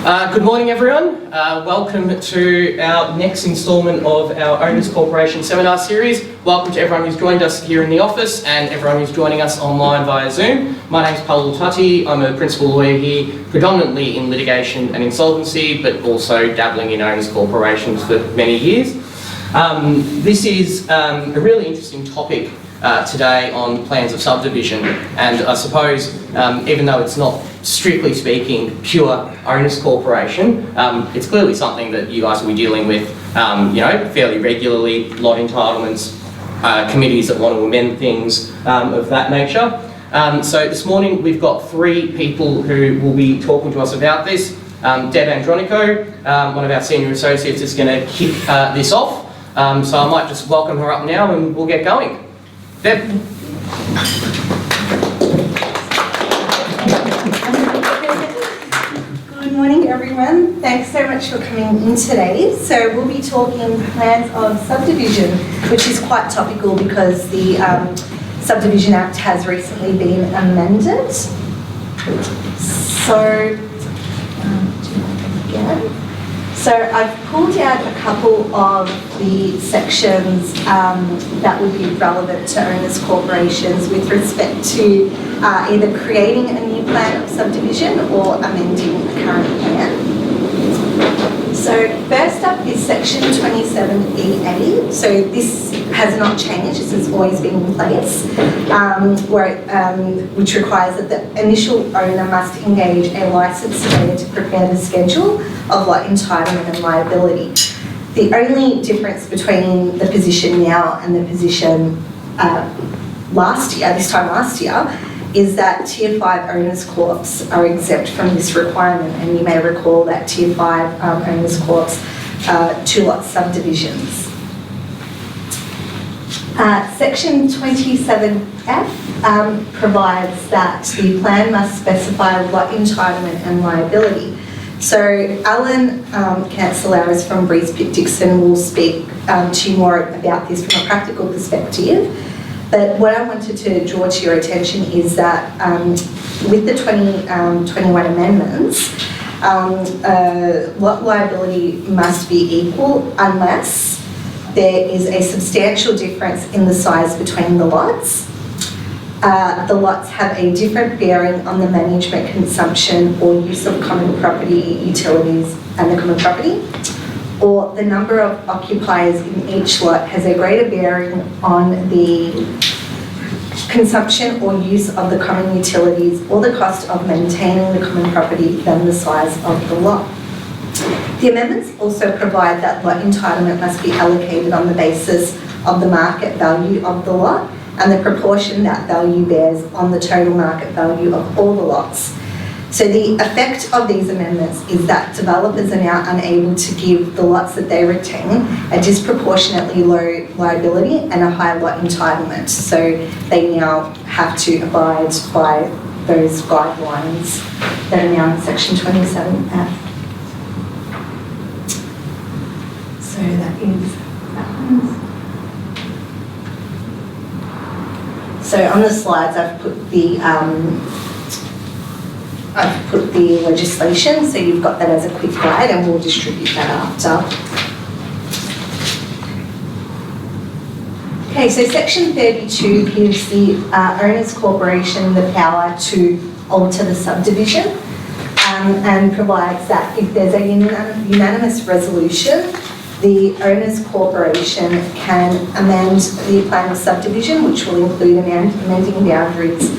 Good morning everyone. Welcome to our next instalment of our Owners Corporation seminar series. Welcome to everyone who's joined us here in the office and everyone who's joining us online via Zoom. My name's Paolo Tatti. I'm a principal lawyer here, predominantly in litigation and insolvency, but also dabbling in owners corporations for many years. This is a really interesting topic today on plans of subdivision, and I suppose even though it's not strictly speaking pure owners corporation, it's clearly something that you guys will be dealing with fairly regularly. Lot entitlements, committees that want to amend things of that nature. So this morning we've got three people who will be talking to us about this. Deb Andronaco, one of our senior associates, is going to kick this off. So I might just welcome her up now and we'll get going. Deb. Good morning everyone. Thanks so much for coming in today. So we'll be talking plans of subdivision, which is quite topical because the Subdivision Act has recently been amended. So I've pulled out a couple of the sections that would be relevant to owners corporations with respect to either creating a new plan of subdivision or amending a current plan. So first up is section 27EA. So this has not changed, this has always been in place, which requires that the initial owner must engage a licensed surveyor to prepare the schedule of lot entitlement and liability. The only difference between the position now and the position this time last year, is that Tier 5 Owners Corps are exempt from this requirement, and you may recall that Tier 5 Owners Corps two-lot subdivisions. Section 27F provides that the plan must specify lot entitlement and liability. So Allan Cantsilieris from Breese, Pitt, Dixon will speak to you more about this from a practical perspective. But what I wanted to draw to your attention is that with the 2021 amendments, lot liability must be equal unless there is a substantial difference in the size between the lots. The lots have a different bearing on the management, consumption or use of common property, utilities and the common property, or the number of occupiers in each lot has a greater bearing on the consumption or use of the common utilities or the cost of maintaining the common property than the size of the lot. The amendments also provide that lot entitlement must be allocated on the basis of the market value of the lot and the proportion that value bears on the total market value of all the lots. So the effect of these amendments is that developers are now unable to give the lots that they retain a disproportionately low liability and a high lot entitlement. So they now have to abide by those guidelines that are now in section 27F. So that is that one. So on the slides I've put the legislation, so you've got that as a quick guide and we'll distribute that after. Okay, so section 32 gives the Owners Corporation the power to alter the subdivision and provides that if there's a unanimous resolution, the Owners Corporation can amend the plan of subdivision, which will include amending boundaries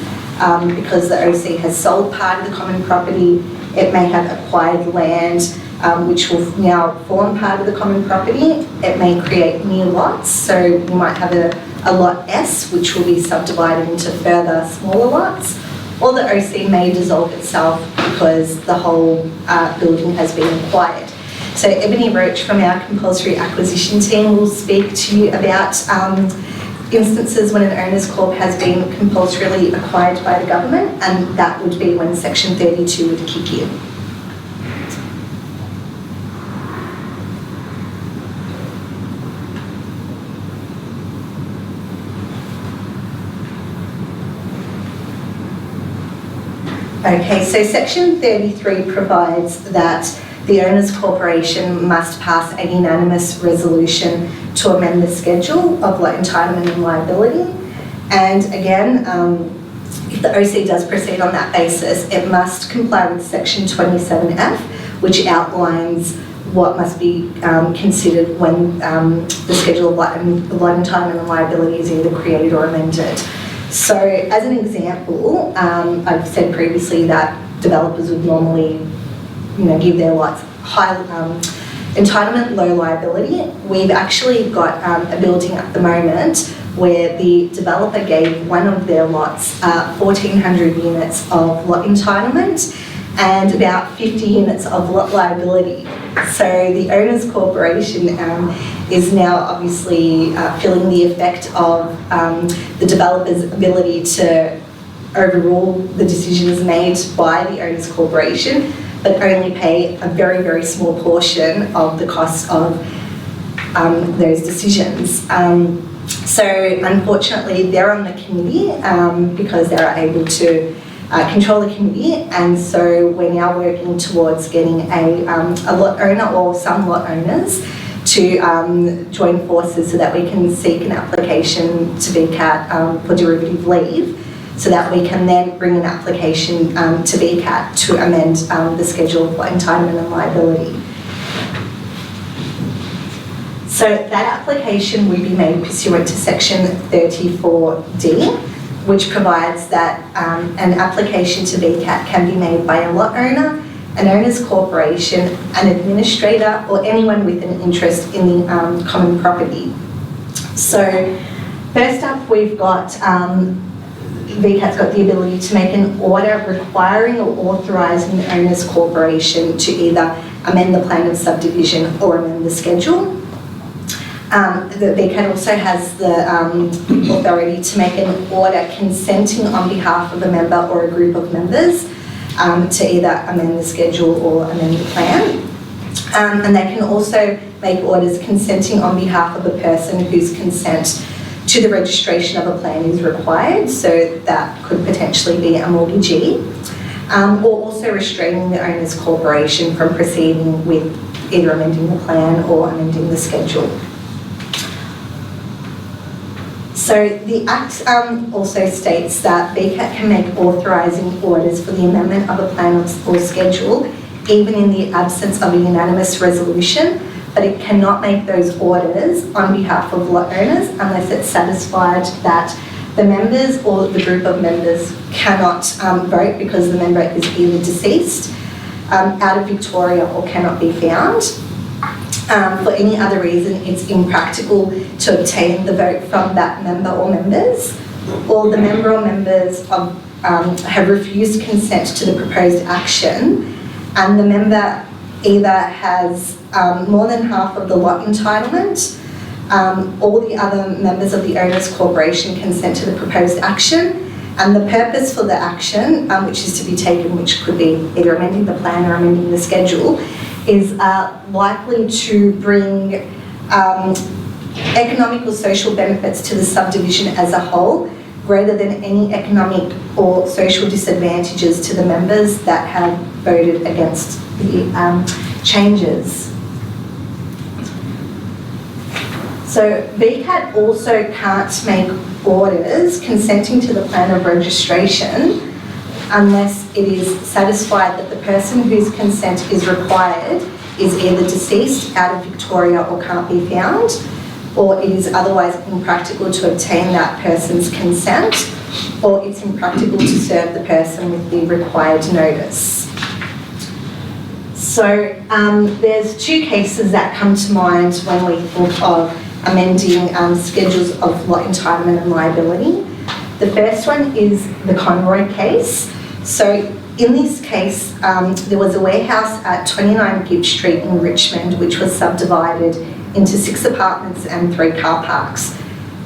because the OC has sold part of the common property. It may have acquired land which will now form part of the common property. It may create new lots, so you might have a lot S which will be subdivided into further smaller lots, or the OC may dissolve itself because the whole building has been acquired. So Ebony Roach from our compulsory acquisition team will speak to you about instances when an owners corp has been compulsorily acquired by the government, and that would be when section 32 would kick in. Okay, so section 33 provides that the owners corporation must pass a unanimous resolution to amend the schedule of entitlement and liability. And again, if the OC does proceed on that basis, it must comply with section 27F, which outlines what must be considered when the schedule of entitlement and liability is either created or amended. So as an example, I've said previously that developers would normally give their lots high entitlement, low liability. We've actually got a building at the moment where the developer gave one of their lots 1,400 units of lot entitlement and about 50 units of lot liability. So the owners corporation is now obviously feeling the effect of the developer's ability to overrule the decisions made by the owners corporation, but only pay a very, very small portion of the cost of those decisions. So unfortunately, they're on the committee because they're able to control the committee, and so we're now working towards getting a lot owner or some lot owners to join forces so that we can seek an application to VCAT for derivative leave, so that we can then bring an application to VCAT to amend the schedule for entitlement and liability. So that application will be made pursuant to section 34D, which provides that an application to VCAT can be made by a lot owner, an owners corporation, an administrator, or anyone with an interest in the common property. So first up, we've got VCAT's got the ability to make an order requiring or authorising the owners corporation to either amend the plan of subdivision or amend the schedule. The VCAT also has the authority to make an order consenting on behalf of a member or a group of members to either amend the schedule or amend the plan. And they can also make orders consenting on behalf of a person whose consent to the registration of a plan is required, so that could potentially be a mortgagee, or also restraining the owners corporation from proceeding with either amending the plan or amending the schedule. So the Act also states that VCAT can make authorising orders for the amendment of a plan or schedule, even in the absence of a unanimous resolution, but it cannot make those orders on behalf of lot owners unless it's satisfied that the members or the group of members cannot vote because the member is either deceased, out of Victoria, or cannot be found. For any other reason, it's impractical to obtain the vote from that member or members, or the member or members have refused consent to the proposed action, and the member either has more than half of the lot entitlement, all the other members of the owners corporation consent to the proposed action, and the purpose for the action, which is to be taken, which could be either amending the plan or amending the schedule, is likely to bring economic or social benefits to the subdivision as a whole, greater than any economic or social disadvantages to the members that have voted against the changes. So VCAT also can't make orders consenting to the plan of registration unless it is satisfied that the person whose consent is required is either deceased, out of Victoria, or can't be found, or it is otherwise impractical to obtain that person's consent, or it's impractical to serve the person with the required notice. So there's two cases that come to mind when we think of amending schedules of lot entitlement and liability. The first one is the Conroy case. So in this case, there was a warehouse at 29 Gibb Street in Richmond, which was subdivided into 6 apartments and 3 car parks.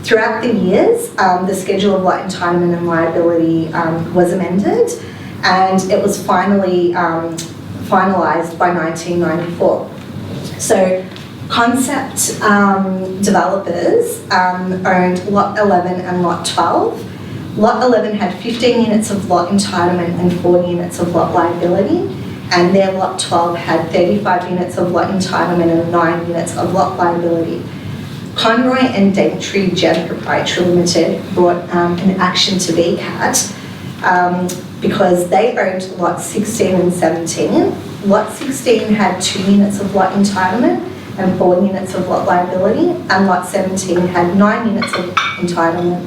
Throughout the years, the schedule of lot entitlement and liability was amended, and it was finally finalised by 1994. So Concept developers owned Lot 11 and Lot 12, Lot 11 had 15 units of lot entitlement and 4 units of lot liability, and their lot 12 had 35 units of lot entitlement and 9 units of lot liability. Conroy and Daintree Gen Proprietary Limited brought an action to VCAT because they owned lot 16 and 17. Lot 16 had 2 units of lot entitlement and 4 units of lot liability, and lot 17 had 9 units of entitlement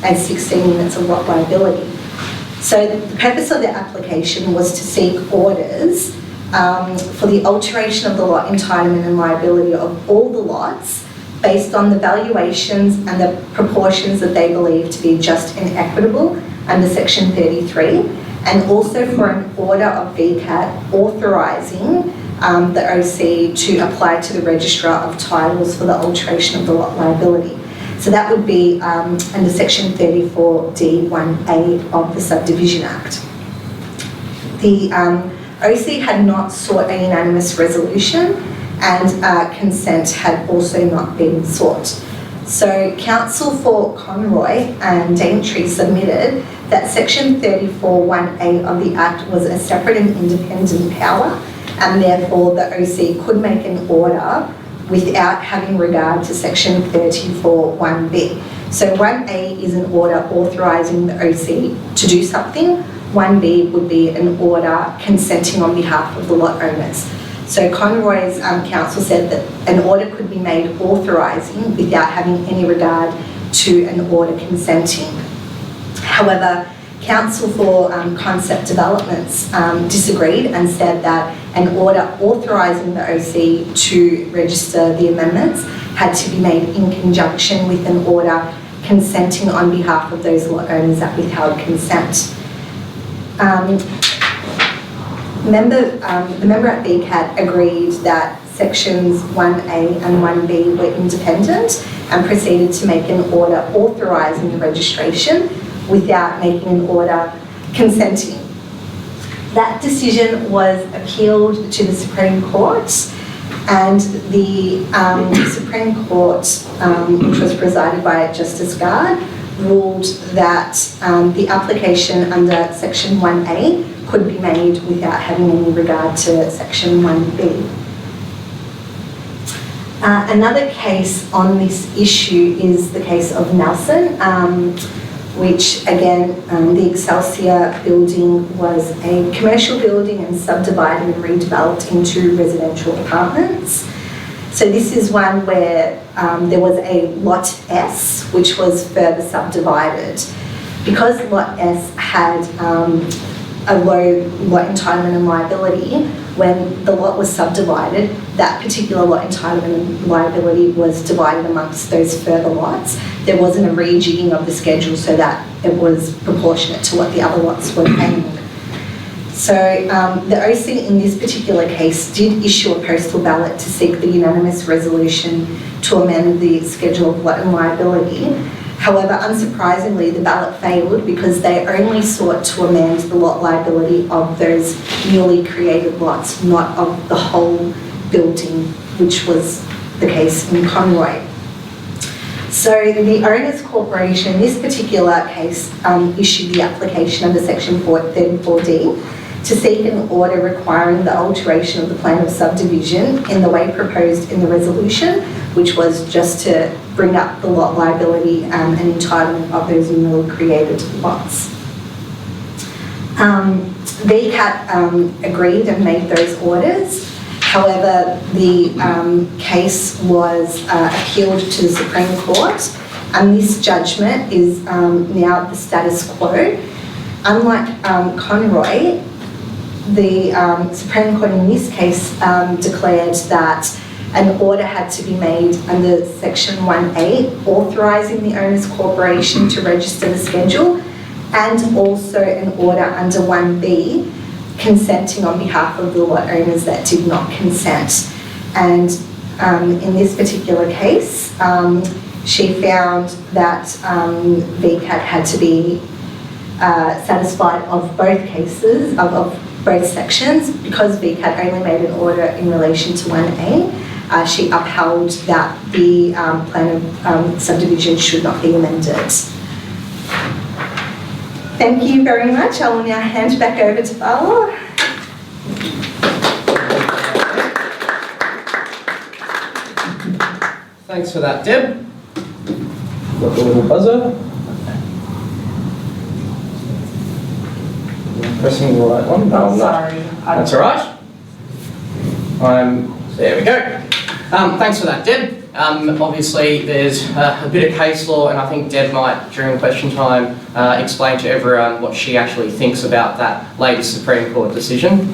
and 16 units of lot liability. So the purpose of the application was to seek orders for the alteration of the lot entitlement and liability of all the lots based on the valuations and the proportions that they believe to be just and equitable under Section 33, and also for an order of VCAT authorising the OC to apply to the Registrar of Titles for the alteration of the lot liability. So that would be under Section 34D1A of the Subdivision Act. The OC had not sought a unanimous resolution, and consent had also not been sought. So counsel for Conroy and Daintree submitted that Section 34(1)(a) of the Act was a separate and independent power, and therefore the OC could make an order without having regard to Section 34(1)(b). So 1A is an order authorising the OC to do something. 1B would be an order consenting on behalf of the lot owners. So Conroy's counsel said that an order could be made authorising without having any regard to an order consenting. However, counsel for Concept Developments disagreed and said that an order authorising the OC to register the amendments had to be made in conjunction with an order consenting on behalf of those lot owners that withheld consent. The member at VCAT agreed that Sections 1A and 1B were independent and proceeded to make an order authorising the registration without making an order consenting. That decision was appealed to the Supreme Court, and the Supreme Court, which was presided by Justice Gard, ruled that the application under Section 1A could be made without having any regard to Section 1B. Another case on this issue is the case of Nelson, which again, the Excelsior building was a commercial building and subdivided and redeveloped into residential apartments. So this is one where there was a Lot S, which was further subdivided. Because Lot S had a low lot entitlement and liability, when the lot was subdivided, that particular lot entitlement and liability was divided amongst those further lots. There wasn't a rejigging of the schedule so that it was proportionate to what the other lots were paying. So the OC in this particular case did issue a postal ballot to seek the unanimous resolution to amend the schedule of lot and liability. However, unsurprisingly, the ballot failed because they only sought to amend the lot liability of those newly created lots, not of the whole building, which was the case in Conroy. So the Owners Corporation, in this particular case, issued the application under Section 34D to seek an order requiring the alteration of the plan of subdivision in the way proposed in the resolution, which was just to bring up the lot liability and entitlement of those newly created lots. VCAT agreed and made those orders. However, the case was appealed to the Supreme Court, and this judgment is now the status quo. Unlike Conroy, the Supreme Court in this case declared that an order had to be made under Section 1A, authorising the Owners Corporation to register the schedule, and also an order under 1B, consenting on behalf of the lot owners that did not consent. And in this particular case, she found that VCAT had to be satisfied of both cases, of both sections. Because VCAT only made an order in relation to 1A, she upheld that the plan of subdivision should not be amended. Thank you very much. I will now hand back over to Paolo. Thanks for that, Deb. Got the little buzzer. Pressing the right one. No, I'm not. Sorry. That's all right. There we go. Thanks for that, Deb. Obviously, there's a bit of case law, and I think Deb might, during question time, explain to everyone what she actually thinks about that latest Supreme Court decision,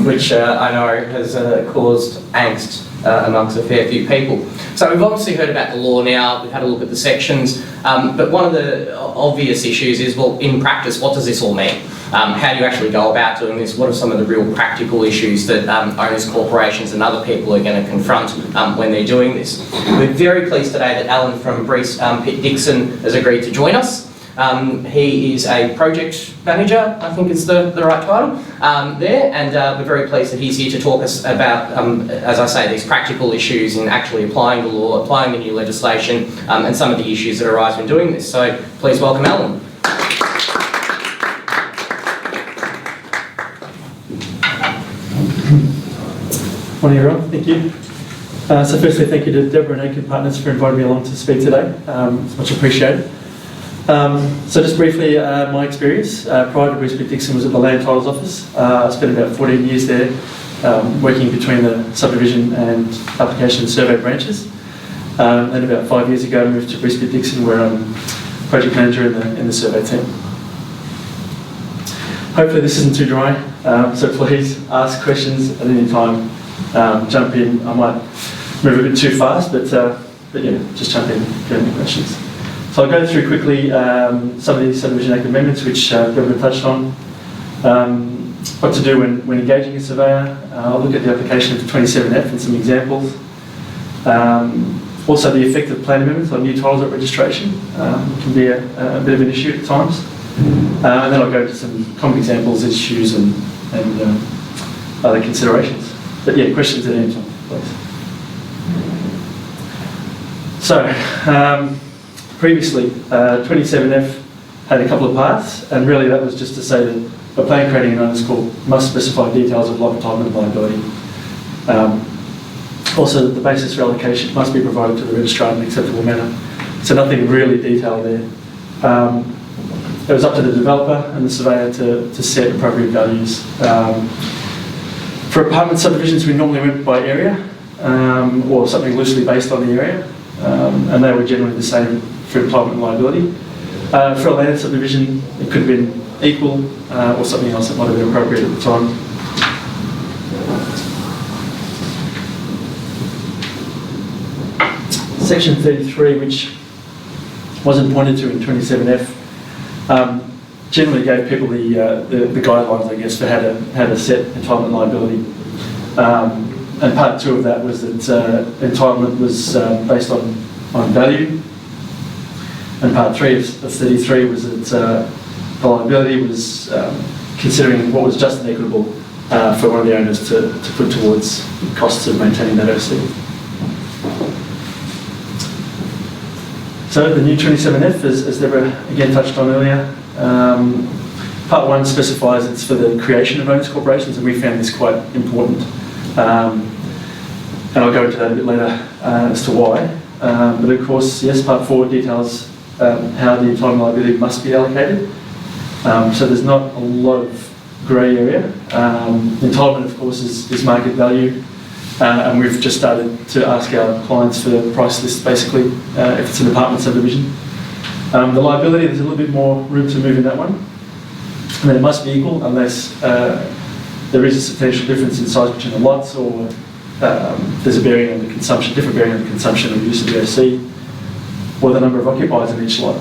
which I know has caused angst amongst a fair few people. So we've obviously heard about the law now, we've had a look at the sections, but one of the obvious issues is, well, in practice, what does this all mean? How do you actually go about doing this? What are some of the real practical issues that owners, corporations and other people are going to confront when they're doing this? We're very pleased today that Allan from Breese, Pitt, Dixon has agreed to join us. He is a project manager, I think is the right title, there, and we're very pleased that he's here to talk us about, as I say, these practical issues in actually applying the law, applying the new legislation, and some of the issues that arise when doing this. So please welcome Allan. Morning everyone, thank you. So firstly, thank you to Deborah and Aitken Partners for inviting me along to speak today. It's much appreciated. So just briefly, my experience prior to Breese Pitt Dixon was at the Land Titles Office. I spent about 14 years there, working between the subdivision and application and survey branches. And about 5 years ago, I moved to Breese Pitt Dixon, where I'm project manager in the survey team. Hopefully this isn't too dry, so please ask questions at any time. Jump in. I might move a bit too fast, but yeah, just jump in if you have any questions. So I'll go through quickly some of these Subdivision Act amendments which Deborah touched on. What to do when engaging a surveyor. I'll look at the application of 27F and some examples. Also the effect of plan amendments on new titles at registration can be a bit of an issue at times. And then I'll go into some common examples, issues and other considerations. But yeah, questions at any time, please. So, previously, 27F had a couple of parts, and really that was just to say that a plan creating an owner's corp must specify details of lot entitlement and liability. Also, the basis for allocation must be provided to the registrar in an acceptable manner. So nothing really detailed there. It was up to the developer and the surveyor to set appropriate values. For apartment subdivisions, we normally went by area, or something loosely based on the area, and they were generally the same for entitlement and liability. For a land subdivision, it could have been equal, or something else that might have been appropriate at the time. Section 33, which wasn't pointed to in 27F, generally gave people the guidelines, I guess, for how to set entitlement and liability. And part 2 of that was that entitlement was based on value, and part 3 of 33 was that the liability was considering what was just and equitable for one of the owners to put towards costs of maintaining that OC. So the new 27F, as Deborah again touched on earlier, part 1 specifies it's for the creation of owners corporations, and we found this quite important. And I'll go into that a bit later as to why. But of course, yes, part 4 details how the entitlement liability must be allocated. So there's not a lot of grey area. Entitlement, of course, is market value. And we've just started to ask our clients for price lists, basically, if it's an apartment subdivision. The liability, there's a little bit more room to move in that one. And then it must be equal unless there is a substantial difference in size between the lots, or there's a bearing on the consumption, different bearing on the consumption or use of the OC, or the number of occupiers in each lot.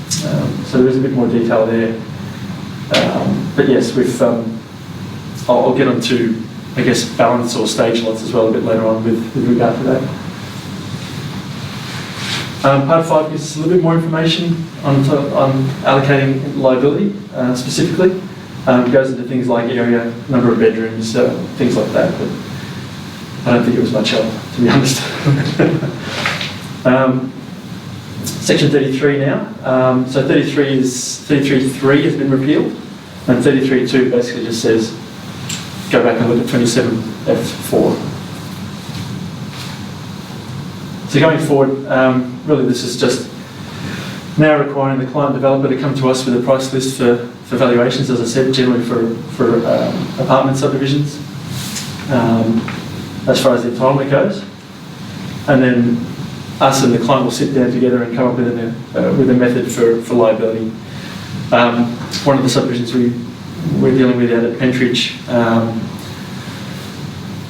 So there is a bit more detail there. But yes, I'll get on to, I guess, balance or stage lots as well a bit later on with regard to that. Part 5 gives us a little bit more information on allocating liability specifically. It goes into things like area, number of bedrooms, things like that, but I don't think it was much help, to be honest. Section 33 now. So 33.3 has been repealed, and 33.2 basically just says go back and look at 27F4. So going forward, really this is just now requiring the client developer to come to us with a price list for valuations, as I said, generally for apartment subdivisions, as far as the entitlement goes. And then us and the client will sit down together and come up with a method for liability. One of the subdivisions we're dealing with out at Pentridge,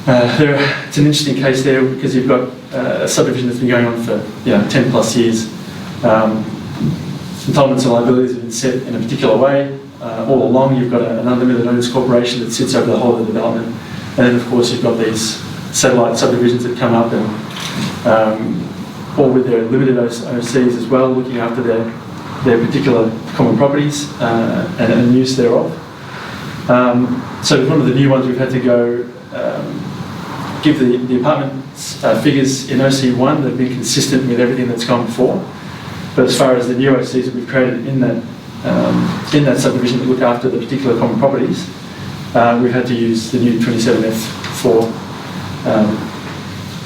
it's an interesting case there because you've got a subdivision that's been going on for 10 plus years. Entitlements and liabilities have been set in a particular way. All along you've got an unlimited owners corporation that sits over the whole of the development. And then of course you've got these satellite subdivisions that come up and all with their limited OCs as well, looking after their particular common properties and use thereof. So one of the new ones we've had to go give the apartments figures in OC1 that have been consistent with everything that's gone before. But as far as the new OCs that we've created in that subdivision that look after the particular common properties, we've had to use the new 27F4.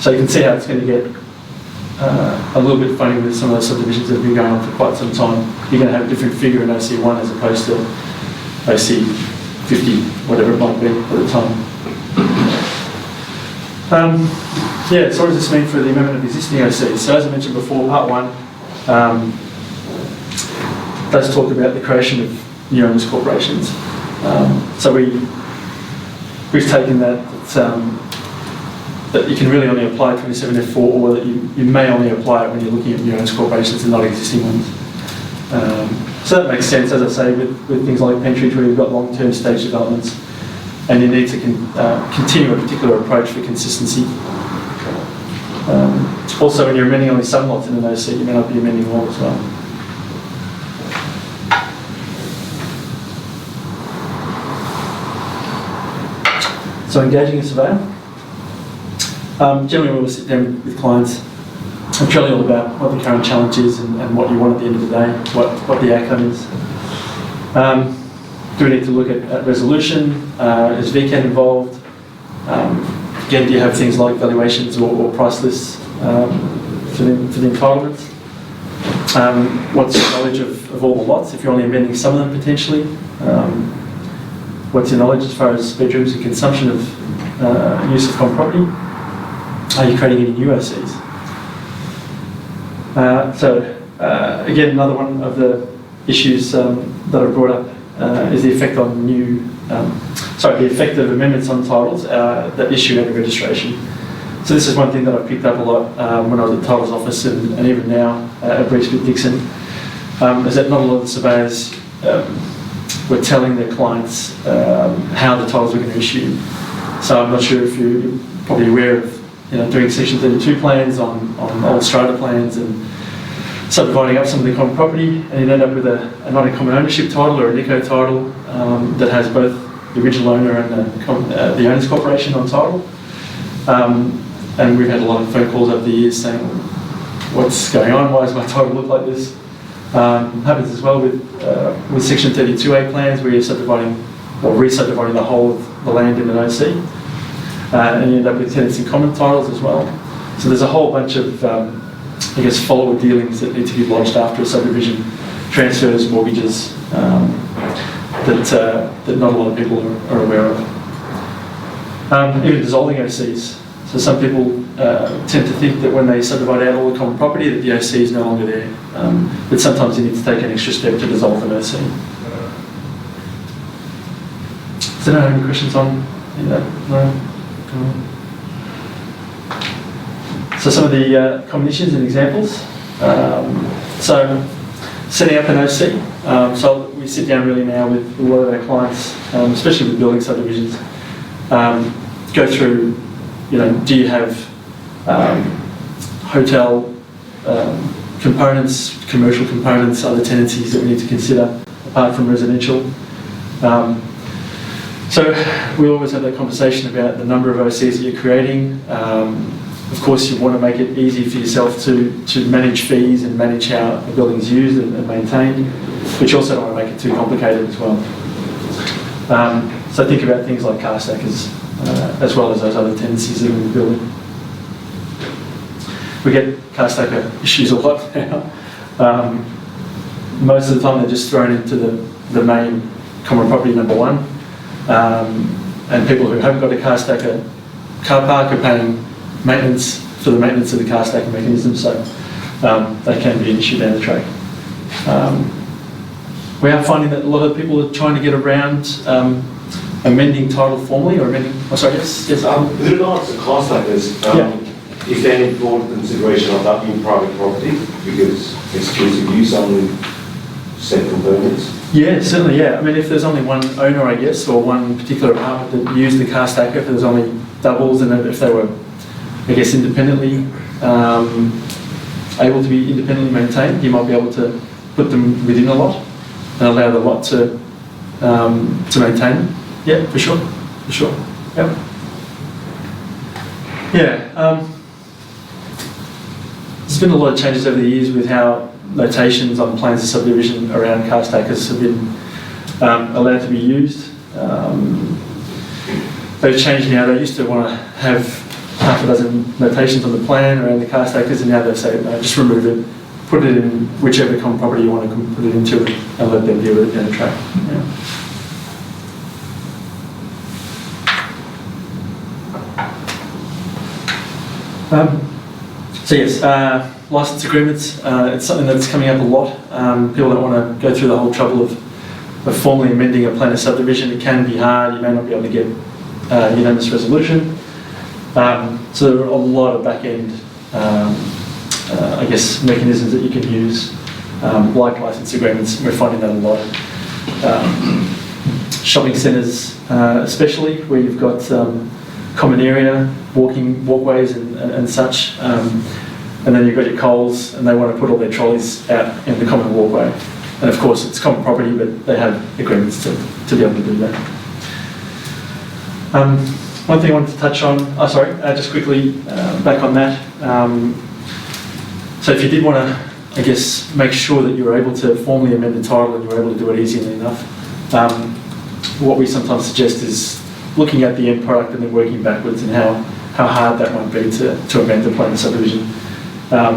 So you can see how it's going to get a little bit funny with some of those subdivisions that have been going on for quite some time. You're going to have a different figure in OC1 as opposed to OC50, whatever it might be at the time. So what does this mean for the amendment of existing OCs? So as I mentioned before, part 1 does talk about the creation of new owners corporations. So we've taken that you can really only apply 27F4, or that you may only apply it when you're looking at new owners corporations and not existing ones. So that makes sense, as I say, with things like Pentridge where you've got long-term stage developments and you need to continue a particular approach for consistency. Also, when you're amending only some lots in an OC, you may not be amending all as well. So engaging a surveyor. Generally we'll sit down with clients and tell you all about what the current challenge is and what you want at the end of the day, what the outcome is. Do we need to look at resolution? Is VCAT involved? Again, do you have things like valuations or price lists for the entitlements? What's your knowledge of all the lots, if you're only amending some of them potentially? What's your knowledge as far as bedrooms and consumption of use of common property? Are you creating any new OCs? Again, another one of the issues that I brought up is the effect on the effect of amendments on titles that issue at registration. So this is one thing that I've picked up a lot when I was at the titles office and even now at Breese with Dixon, is that not a lot of the surveyors were telling their clients how the titles were going to issue. So I'm not sure if you're probably aware of doing Section 32 plans on old strata plans and subdividing up some of the common property, and you end up with a not in common ownership title or a NICO title that has both the original owner and the owners corporation on title. And we've had a lot of phone calls over the years saying, what's going on? Why does my title look like this? Happens as well with Section 32A plans where you're subdividing or re-subdividing the whole of the land in an OC. And you end up with tenants in common titles as well. So there's a whole bunch of, follow-up dealings that need to be lodged after a subdivision, transfers, mortgages, that not a lot of people are aware of. Even dissolving OCs. So some people tend to think that when they subdivide out all the common property that the OC is no longer there. But sometimes you need to take an extra step to dissolve an OC. Does anyone have any questions on that? No? So some of the common issues and examples. So setting up an OC. So we sit down really now with a lot of our clients, especially with building subdivisions, go through, do you have hotel components, commercial components, other tenancies that we need to consider apart from residential? So we always have that conversation about the number of OCs that you're creating, Of course, you want to make it easy for yourself to manage fees and manage how a building's used and maintained, but you also don't want to make it too complicated as well. So think about things like car stackers, as well as those other tendencies that are in the building. We get car stacker issues a lot now. Most of the time they're just thrown into the main common property number one, and people who haven't got a car stacker car park are paying maintenance for the maintenance of the car stacking mechanism, so that can be an issue down the track. We are finding that a lot of people are trying to get around amending title formally, or amending, oh sorry, yes? With regards to car stackers, is there any broad consideration of that being private property because exclusive use only set components? Yeah, certainly, yeah. I mean, if there's only one owner, I guess, or one particular apartment that used the car stacker, if there's only doubles, and if they were, I guess, independently able to be independently maintained, you might be able to put them within a lot and allow the lot to maintain them. Yeah, for sure, for sure. Yep. Yeah. There's been a lot of changes over the years with how notations on plans of subdivision around car stackers have been allowed to be used. They've changed now. They used to want to have half a dozen notations on the plan around the car stackers, and now they say, no, just remove it, put it in whichever common property you want to put it into, and let them deal with it down the track. Yeah. So yes, license agreements, it's something that's coming up a lot. People don't want to go through the whole trouble of formally amending a plan of subdivision. It can be hard, you may not be able to get unanimous resolution. So there are a lot of back-end, I guess, mechanisms that you can use, like license agreements. We're finding that a lot. Shopping centres especially, where you've got common area, walkways and such, and then you've got your Coles, and they want to put all their trolleys out in the common walkway. And of course it's common property, but they have agreements to be able to do that. One thing I wanted to touch on, just quickly back on that. So if you did want to, I guess, make sure that you were able to formally amend the title and you were able to do it easily enough, what we sometimes suggest is looking at the end product and then working backwards, and how hard that might be to amend the plan of subdivision.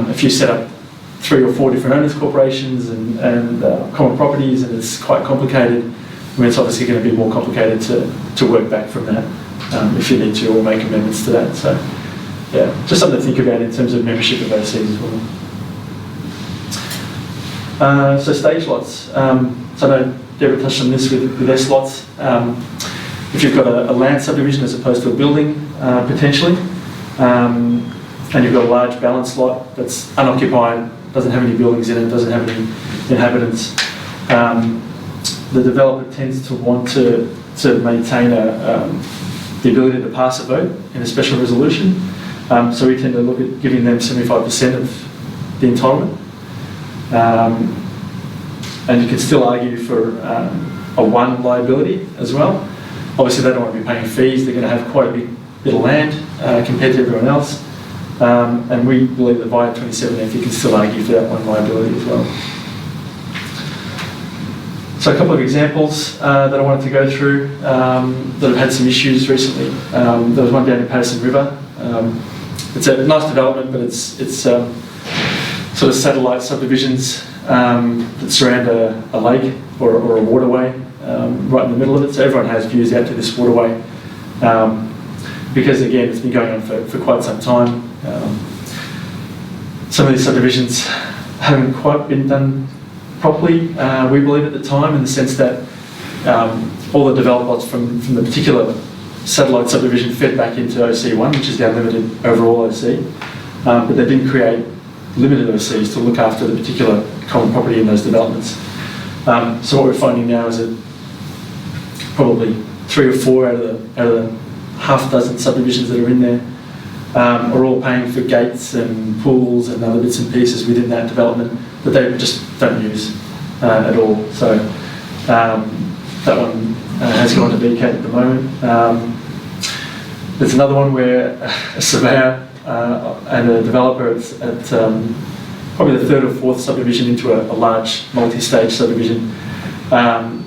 If you set up 3 or 4 different owners corporations and common properties, and it's quite complicated, I mean, it's obviously going to be more complicated to work back from that if you need to, or make amendments to that. So yeah, just something to think about in terms of membership of OCs as well. So stage lots. So I know Deborah touched on this with S lots. If you've got a land subdivision as opposed to a building, potentially, and you've got a large balanced lot that's unoccupied, doesn't have any buildings in it, doesn't have any inhabitants, the developer tends to want to maintain the ability to pass a vote in a special resolution. So we tend to look at giving them 75% of the entitlement. And you can still argue for a 1 liability as well. Obviously they don't want to be paying fees, they're going to have quite a big bit of land compared to everyone else. And we believe that via 27F you can still argue for that 1 liability as well. So a couple of examples that I wanted to go through that have had some issues recently. There was one down in Patterson River. It's a nice development, but it's sort of satellite subdivisions that surround a lake or a waterway right in the middle of it. So everyone has views out to this waterway because, again, it's been going on for quite some time. Some of these subdivisions haven't quite been done properly, we believe, at the time, in the sense that all the developed lots from the particular satellite subdivision fed back into OC1, which is the unlimited overall OC, but they didn't create limited OCs to look after the particular common property in those developments. So what we're finding now is that probably 3 or 4 out of the half dozen subdivisions that are in there are all paying for gates and pools and other bits and pieces within that development that they just don't use at all. So that one has gone to BCAT at the moment. There's another one where a surveyor and a developer at probably the third or fourth subdivision into a large multi-stage subdivision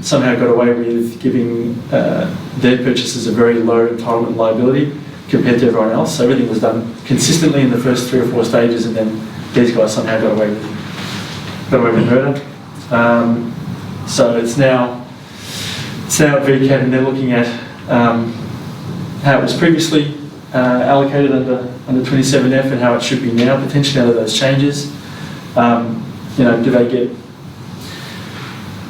somehow got away with giving their purchasers a very low entitlement liability compared to everyone else. So everything was done consistently in the first 3 or 4 stages, and then these guys somehow got away with murder. So it's now at VCAT, and they're looking at how it was previously allocated under 27F and how it should be now, potentially under those changes.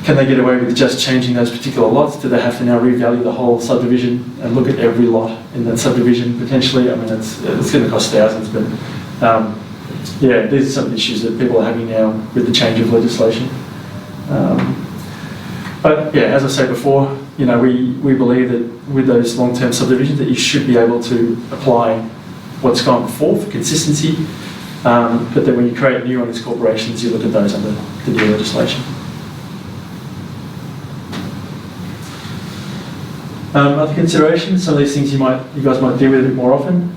Can they get away with just changing those particular lots? Do they have to now revalue the whole subdivision and look at every lot in that subdivision potentially? I mean, it's going to cost thousands, but yeah, these are some of the issues that people are having now with the change of legislation. But yeah, as I said before, we believe that with those long-term subdivisions that you should be able to apply what's gone before for consistency, but then when you create new owners corporations, you look at those under the new legislation. Other considerations, some of these things you guys might deal with a bit more often.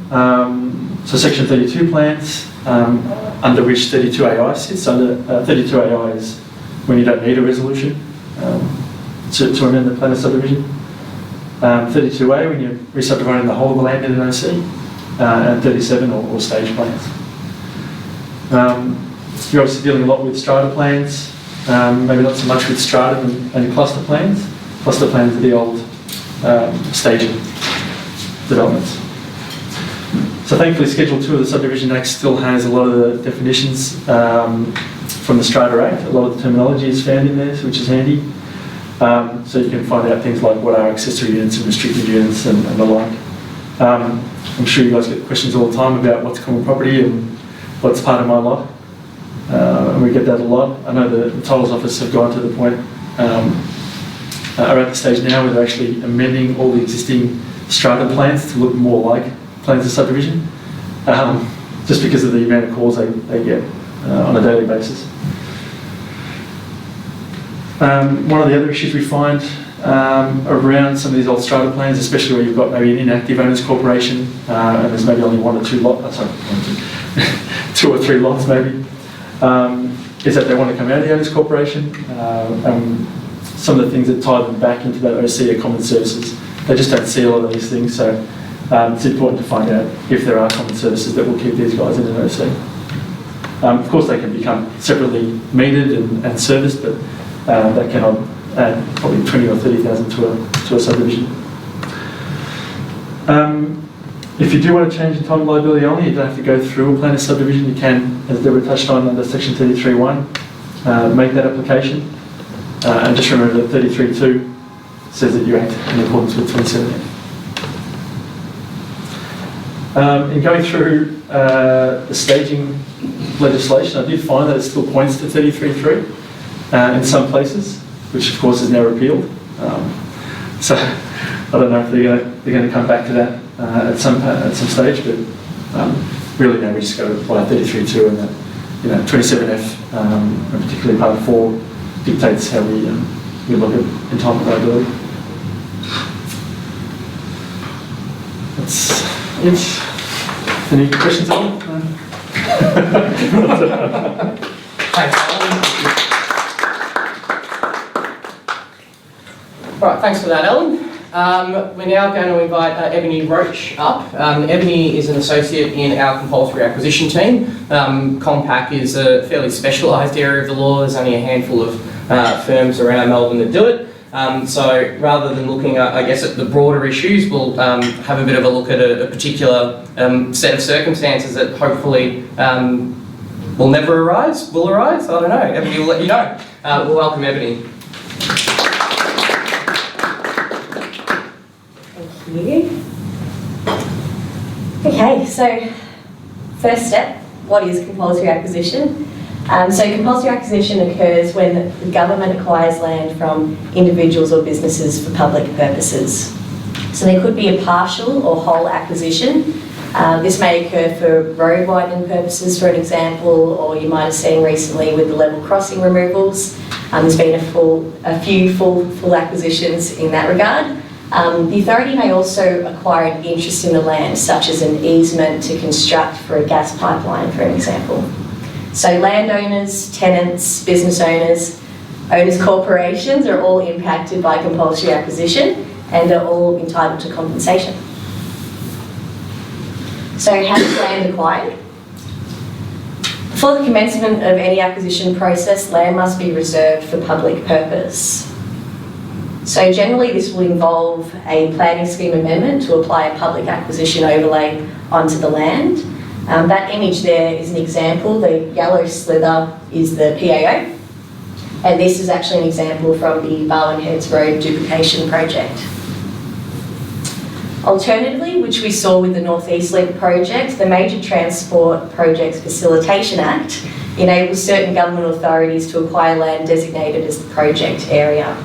So Section 32 plans, under which 32AI sits. Under 32AI is when you don't need a resolution to amend the plan of subdivision. 32A when you're re-subdividing the whole of the land in an OC, and 37 or stage plans. You're obviously dealing a lot with strata plans, maybe not so much with strata and cluster plans. Cluster plans are the old staging developments. So thankfully Schedule 2 of the Subdivision Act still has a lot of the definitions from the Strata Act. A lot of the terminology is found in there, which is handy. So you can find out things like what are accessory units and restricted units and the like. I'm sure you guys get questions all the time about what's common property and what's part of my lot. And we get that a lot. I know the Titles Office have gone to the point are at the stage now where they're actually amending all the existing strata plans to look more like plans of subdivision, just because of the amount of calls they get on a daily basis. One of the other issues we find around some of these old strata plans, especially where you've got maybe an inactive owners corporation and there's maybe only 1 or 2 lots, 2 or 3 lots maybe, is that they want to come out of the owners corporation. Some of the things that tie them back into that OC are common services. They just don't see a lot of these things, so it's important to find out if there are common services that will keep these guys in an OC. Of course, they can become separately metered and serviced, but that cannot add probably 20 or 30,000 to a subdivision. If you do want to change entitlement liability only, you don't have to go through a plan of subdivision. You can, as Deborah touched on under Section 33(1), make that application. And just remember that 33(2) says that you act in accordance with 27F. In going through the staging legislation, I did find that it still points to 33(3) in some places, which of course is now repealed. So I don't know if they're going to come back to that at some stage, but really now we just got to apply 33(2) and that 27F, and particularly Part 4. Dictates how we look at entitlement liability. That's it. Any questions at all? Thanks, Alan. Right, thanks for that, Alan. We're now going to invite Ebony Roach up. Ebony is an associate in our compulsory acquisition team. Compac is a fairly specialised area of the law. There's only a handful of firms around Melbourne that do it. So rather than looking at, I guess, at the broader issues, we'll have a bit of a look at a particular set of circumstances that hopefully will never arise. Will arise? I don't know. Ebony will let you know. We'll welcome Ebony. Thank you. Okay, so first step, what is compulsory acquisition? So compulsory acquisition occurs when the government acquires land from individuals or businesses for public purposes. So there could be a partial or whole acquisition. This may occur for road widening purposes, for an example, or you might have seen recently with the level crossing removals. There's been a few full acquisitions in that regard. The authority may also acquire an interest in the land, such as an easement to construct for a gas pipeline, for an example. So landowners, tenants, business owners, owners' corporations are all impacted by compulsory acquisition and are all entitled to compensation. So how is land acquired? Before the commencement of any acquisition process, land must be reserved for public purpose. So generally this will involve a planning scheme amendment to apply a public acquisition overlay onto the land. That image there is an example. The yellow slither is the PAO. And this is actually an example from the Barwon Heads Road duplication project. Alternatively, which we saw with the North East Link project, the Major Transport Projects Facilitation Act enables certain government authorities to acquire land designated as the project area.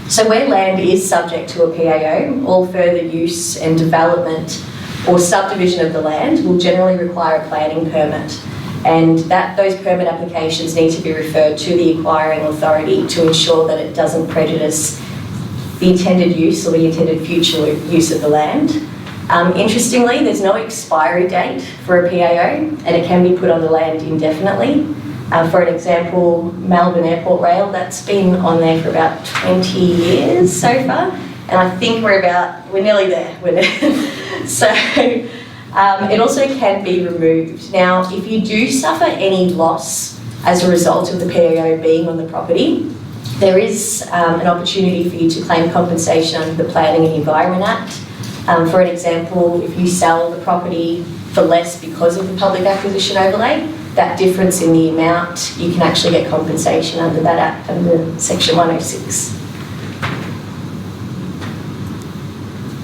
So where land is subject to a PAO, all further use and development or subdivision of the land will generally require a planning permit, and those permit applications need to be referred to the acquiring authority to ensure that it doesn't prejudice the intended use or the intended future use of the land. Interestingly, there's no expiry date for a PAO, and it can be put on the land indefinitely. For an example, Melbourne Airport Rail, that's been on there for about 20 years so far, and I think we're nearly there. So it also can be removed. Now, if you do suffer any loss as a result of the PAO being on the property, there is an opportunity for you to claim compensation under the Planning and Environment Act. For an example, if you sell the property for less because of the public acquisition overlay, that difference in the amount, you can actually get compensation under that Act, under Section 106.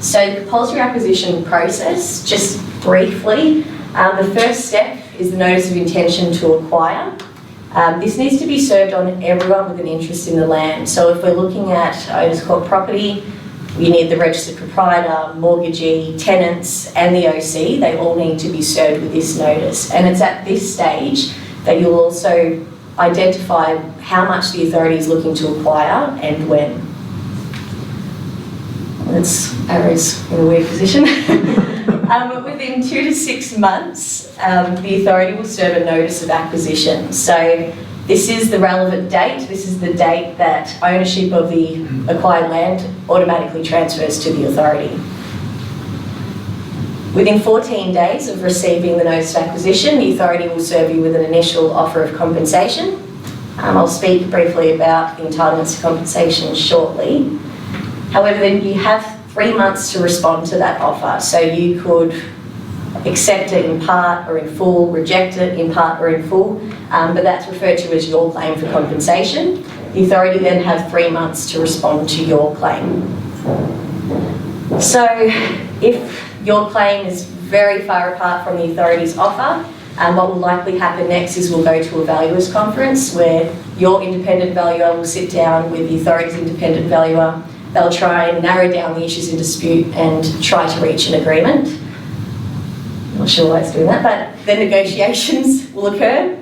So the compulsory acquisition process, just briefly, the first step is the notice of intention to acquire. This needs to be served on everyone with an interest in the land. So if we're looking at owners' corp property, you need the registered proprietor, mortgagee, tenants, and the OC. They all need to be served with this notice. And it's at this stage that you'll also identify how much the authority is looking to acquire and when. That's arrows in a weird position. Within 2 to 6 months, the authority will serve a notice of acquisition. So this is the relevant date. This is the date that ownership of the acquired land automatically transfers to the authority. Within 14 days of receiving the notice of acquisition, the authority will serve you with an initial offer of compensation. I'll speak briefly about the entitlements to compensation shortly. However, then you have 3 months to respond to that offer. So you could accept it in part or in full, reject it in part or in full, but that's referred to as your claim for compensation. The authority then have 3 months to respond to your claim. So if your claim is very far apart from the authority's offer, what will likely happen next is we'll go to a valuers conference where your independent valuer will sit down with the authority's independent valuer. They'll try and narrow down the issues in dispute and try to reach an agreement. I'm not sure why it's doing that, but then negotiations will occur.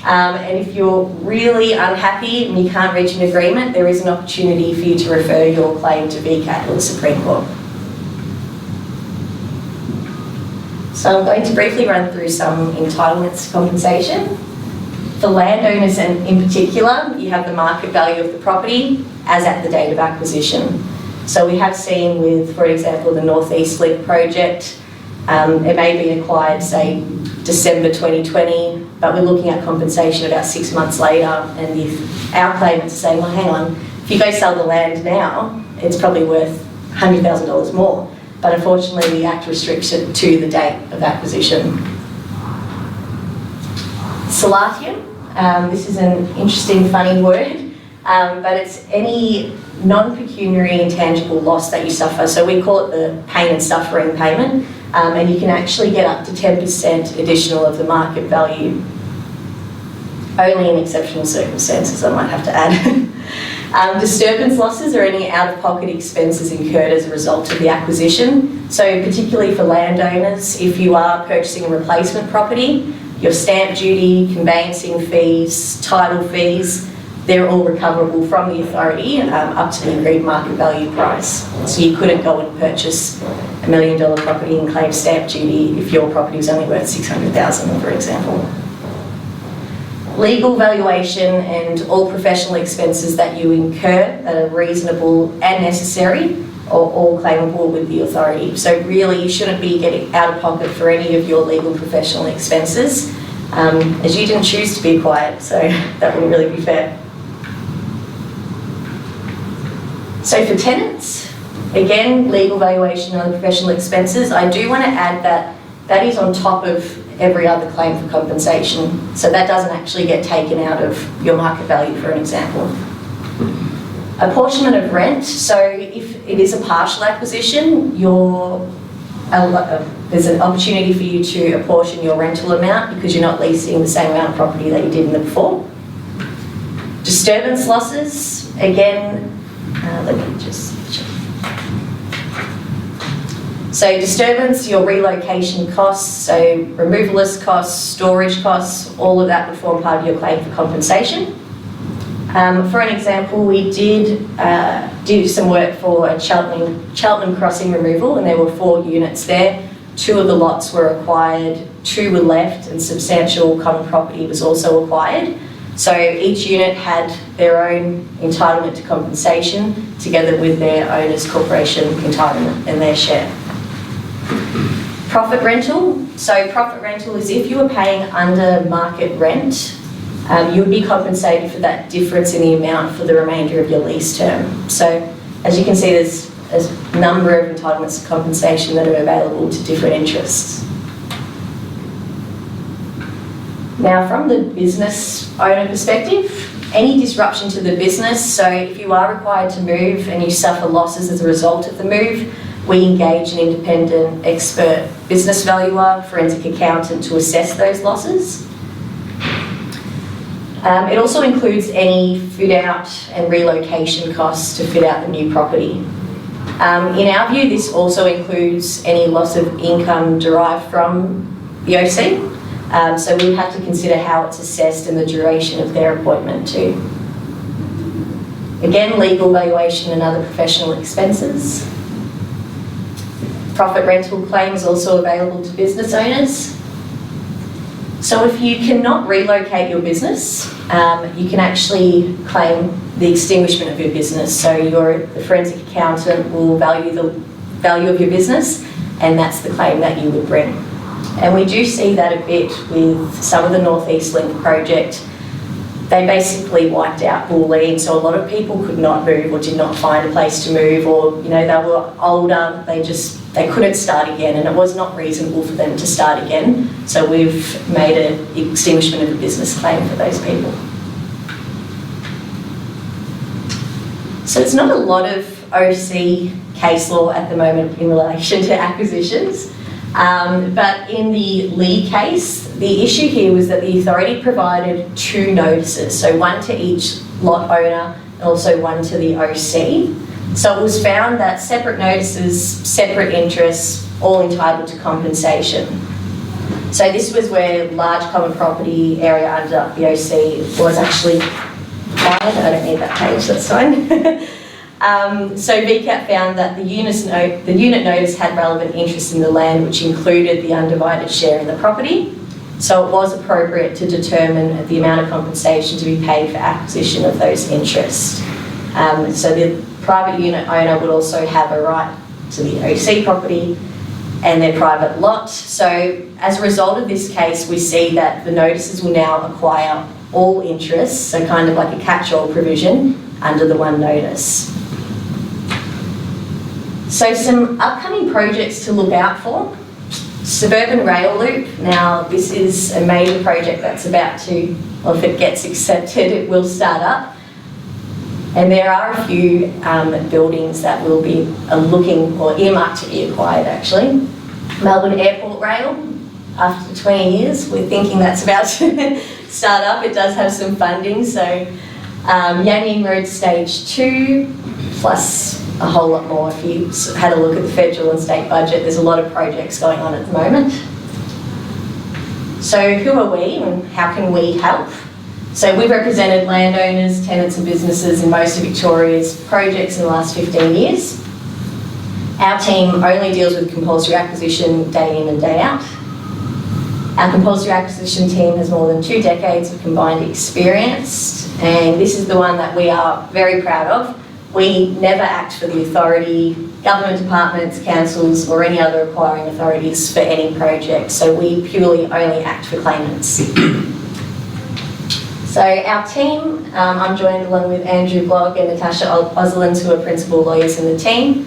And if you're really unhappy and you can't reach an agreement, there is an opportunity for you to refer your claim to VCAT or the Supreme Court. So I'm going to briefly run through some entitlements to compensation. For landowners, and in particular, you have the market value of the property as at the date of acquisition. So we have seen with, for example, the North East Link project, it may be acquired, say, December 2020, but we're looking at compensation about 6 months later, and if our claimants are saying, well, hang on, if you go sell the land now, it's probably worth $100,000 more. But unfortunately, the Act restricts it to the date of acquisition. Salatium, this is an interesting, funny word, but it's any non-pecuniary intangible loss that you suffer. So we call it the pain and suffering payment, and you can actually get up to 10% additional of the market value, only in exceptional circumstances, I might have to add. Disturbance losses are any out-of-pocket expenses incurred as a result of the acquisition. So particularly for landowners, if you are purchasing a replacement property, your stamp duty, conveyancing fees, title fees, they're all recoverable from the authority up to the agreed market value price. So you couldn't go and purchase $1 million property and claim stamp duty if your property was only worth $600,000, for example. Legal valuation and all professional expenses that you incur that are reasonable and necessary are all claimable with the authority. So really you shouldn't be getting out of pocket for any of your legal professional expenses, as you didn't choose to be acquired, so that wouldn't really be fair. So for tenants, again, legal valuation and other professional expenses, I do want to add that that is on top of every other claim for compensation. So that doesn't actually get taken out of your market value, for an example. Apportionment of rent, so if it is a partial acquisition, there's an opportunity for you to apportion your rental amount because you're not leasing the same amount of property that you did in the before. Disturbance losses, again, let me just check. So disturbance, your relocation costs, so removalist costs, storage costs, all of that would form part of your claim for compensation. For an example, we did do some work for a Cheltenham crossing removal, and there were 4 units there. 2 of the lots were acquired, 2 were left, and substantial common property was also acquired. So each unit had their own entitlement to compensation together with their owner's corporation entitlement and their share. Profit rental. So profit rental is if you were paying under market rent, you would be compensated for that difference in the amount for the remainder of your lease term. So as you can see, there's a number of entitlements to compensation that are available to different interests. Now, from the business owner perspective, any disruption to the business, so if you are required to move and you suffer losses as a result of the move, we engage an independent expert business valuer, forensic accountant to assess those losses. It also includes any fit out and relocation costs to fit out the new property. In our view, this also includes any loss of income derived from the OC. So we have to consider how it's assessed and the duration of their appointment too. Again, legal valuation and other professional expenses. Profit rental claims also available to business owners. So if you cannot relocate your business, you can actually claim the extinguishment of your business. So the forensic accountant will value the value of your business, and that's the claim that you would bring. And we do see that a bit with some of the North East Link project. They basically wiped out Bulleen, so a lot of people could not move or did not find a place to move, or they were older, they couldn't start again, and it was not reasonable for them to start again. So we've made an extinguishment of the business claim for those people. So it's not a lot of OC case law at the moment in relation to acquisitions. But in the Lee case, the issue here was that the authority provided 2 notices, so one to each lot owner and also one to the OC. So it was found that separate notices, separate interests, all entitled to compensation. So this was where large common property area under the OC was actually fine. I don't need that page, that's fine. So VCAT found that the unit notice had relevant interest in the land, which included the undivided share in the property. So it was appropriate to determine the amount of compensation to be paid for acquisition of those interests. So the private unit owner would also have a right to the OC property and their private lot. So as a result of this case, we see that the notices will now acquire all interests, so kind of like a catch-all provision under the one notice. So some upcoming projects to look out for. Suburban Rail Loop. Now this is a major project that's about to, well, if it gets accepted, it will start up. And there are a few buildings that will be looking or earmarked to be acquired actually. Melbourne Airport Rail, after 20 years, we're thinking that's about to start up. It does have some funding, so Yang Ying Road Stage 2, plus a whole lot more. If you had a look at the federal and state budget, there's a lot of projects going on at the moment. So who are we and how can we help? So we've represented landowners, tenants and businesses in most of Victoria's projects in the last 15 years. Our team only deals with compulsory acquisition day in and day out. Our compulsory acquisition team has more than 2 decades of combined experience, and this is the one that we are very proud of. We never act for the authority, government departments, councils, or any other acquiring authorities for any project. So we purely only act for claimants. So our team, I'm joined along with Andrew Blogg and Natasha Oslands, who are principal lawyers in the team.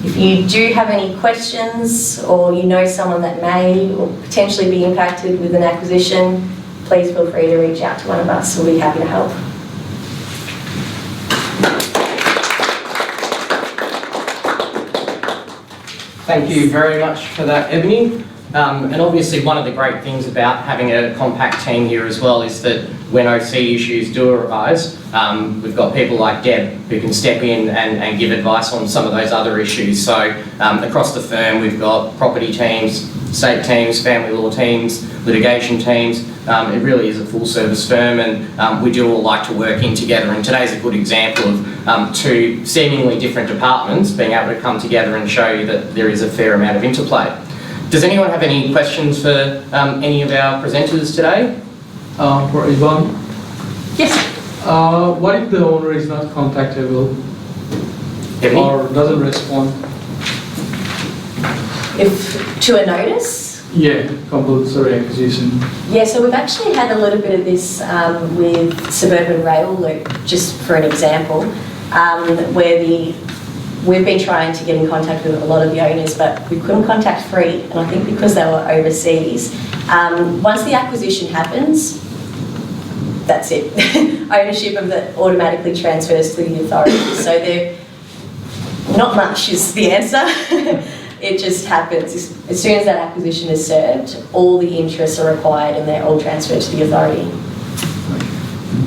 If you do have any questions, or you know someone that may or potentially be impacted with an acquisition, please feel free to reach out to one of us. We'll be happy to help. Thank you very much for that, Ebony. And obviously one of the great things about having a compact team here as well is that when OC issues do arise, we've got people like Deb who can step in and give advice on some of those other issues. So across the firm we've got property teams, estate teams, family law teams, litigation teams. It really is a full service firm, and we do all like to work in together, and today's a good example of 2 seemingly different departments being able to come together and show you that there is a fair amount of interplay. Does anyone have any questions for any of our presenters today? For Yvonne? Yes. What if the owner is not contactable Ebony? or doesn't respond? If to a notice? Yeah, compulsory acquisition. Yeah, so we've actually had a little bit of this with Suburban Rail Loop, just for an example, where we've been trying to get in contact with a lot of the owners, but we couldn't contact Free, and I think because they were overseas. Once the acquisition happens, that's it. Ownership of that automatically transfers to the authority. So not much is the answer. It just happens. As soon as that acquisition is served, all the interests are required and they're all transferred to the authority.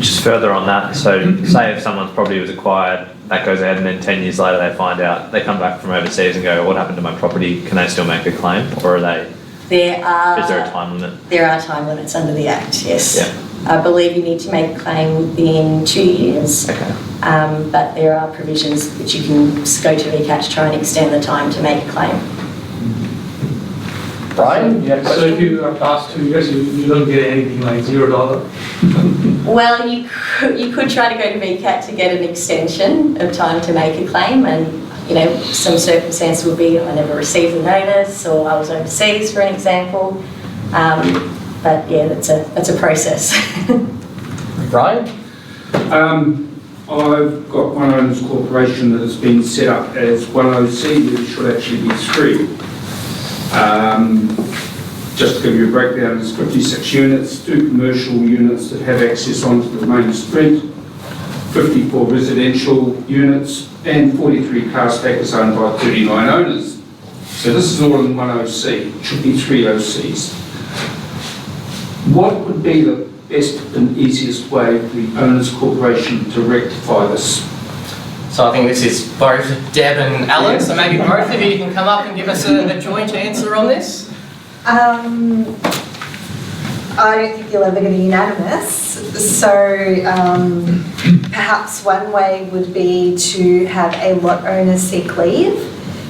Just further on that, so say if someone's property was acquired, that goes ahead, and then 10 years later they find out, they come back from overseas and go, what happened to my property? Can they still make a claim, or are they? Is there a time limit? There are time limits under the Act, yes. Yeah. I believe you need to make a claim within 2 years. Okay. But there are provisions that you can go to VCAT to try and extend the time to make a claim. Brian, you had a So question? if you are past 2 years, you don't get anything like $0. Well, you could try to go to VCAT to get an extension of time to make a claim, and some circumstances would be I never received the notice, or I was overseas, for an example. But yeah, that's a process. Brian? I've got one owners corporation that has been set up as 1OC, but it should actually be 3. Just to give you a breakdown, there's 56 units, 2 commercial units that have access onto the main street, 54 residential units, and 43 car stackers owned by 39 owners. So this is all in 1OC. It should be 3 OCs. What would be the best and easiest way for the owners corporation to rectify this? So I think this is both Deb and Allan, so maybe both of you can come up and give us a joint answer on this. I don't think you'll ever get a unanimous, so perhaps one way would be to have a lot owner seek leave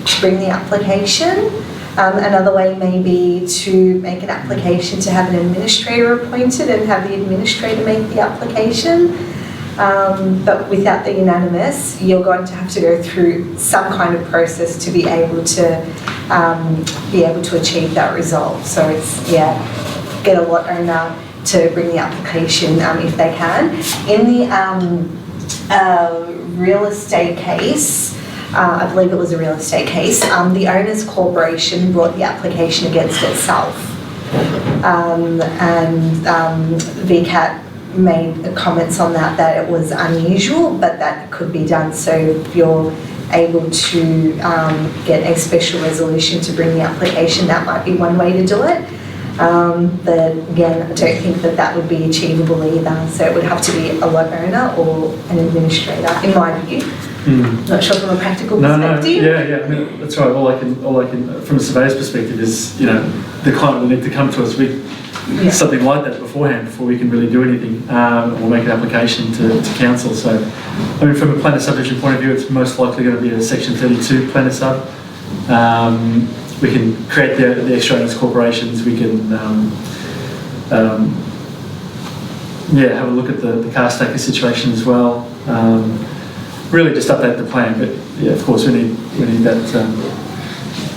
to bring the application. Another way may be to make an application to have an administrator appointed and have the administrator make the application. But without the unanimous, you're going to have to go through some kind of process to be able to achieve that result. So it's, get a lot owner to bring the application if they can. In the real estate case, I believe it was a real estate case, the owners corporation brought the application against itself. VCAT made comments on that it was unusual, but that could be done. So if you're able to get a special resolution to bring the application, that might be one way to do it. But again, I don't think that would be achievable either. So it would have to be a lot owner or an administrator, in my view. Not sure from a practical No, perspective. yeah. I mean, that's right. All I can, from a surveyor's perspective, is the client will need to come to us with something like that beforehand before we can really do anything or make an application to council. So, I mean, from a planner subdivision point of view, it's most likely going to be a Section 32 planner sub. We can create the extra owners corporations. We can have a look at the car stacker situation as well. Really just update the plan, but yeah, of course we need that.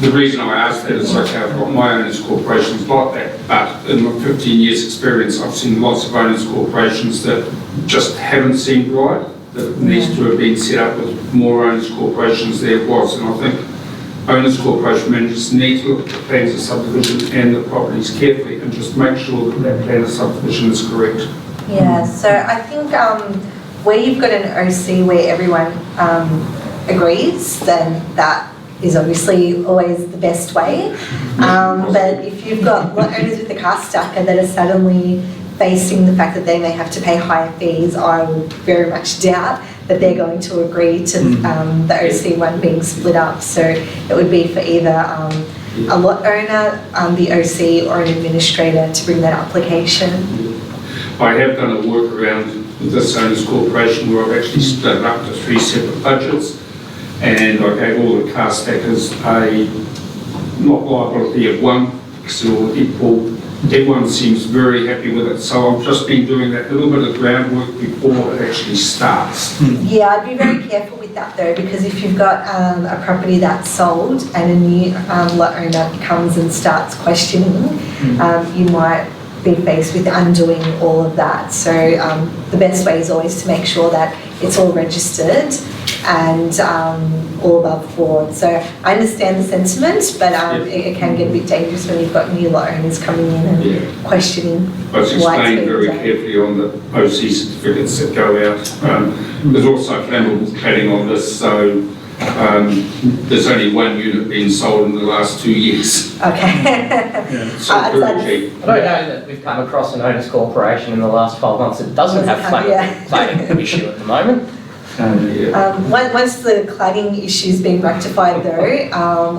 The reason I asked that is like I've got my owners corporations like that, but in my 15 years experience I've seen lots of owners corporations that just haven't seemed right, that needs to have been set up with more owners corporations there was, and I think owners corporation managers need to look at the plans of subdivision and the properties carefully and just make sure that that plan of subdivision is correct. Yeah, so I think where you've got an OC where everyone agrees, then that is obviously always the best way. But if you've got lot owners with the car stacker that are suddenly facing the fact that they may have to pay higher fees, I would very much doubt that they're going to agree to the OC one being split up. So it would be for either a lot owner, the OC, or an administrator to bring that application. I have done a workaround with this owners corporation where I've actually split it up to 3 separate budgets, and I gave all the car stackers a not liability of 1, because they're all equal. Everyone seems very happy with it, so I've just been doing that little bit of groundwork before it actually starts. Yeah, I'd be very careful with that though, because if you've got a property that's sold and a new lot owner comes and starts questioning, you might be faced with undoing all of that. So the best way is always to make sure that it's all registered and all above board. So I understand the sentiment, but it can get a bit dangerous when you've got new lot owners coming in and questioning. I was explained very carefully on the OC certificates that go out. There's also flammable cladding on this, so there's only 1 unit being sold in the last 2 years. Okay. So very cheap. I don't know that we've come across an owners corporation in the last 12 months that doesn't have cladding issue at the moment. Once the cladding issue's been rectified though,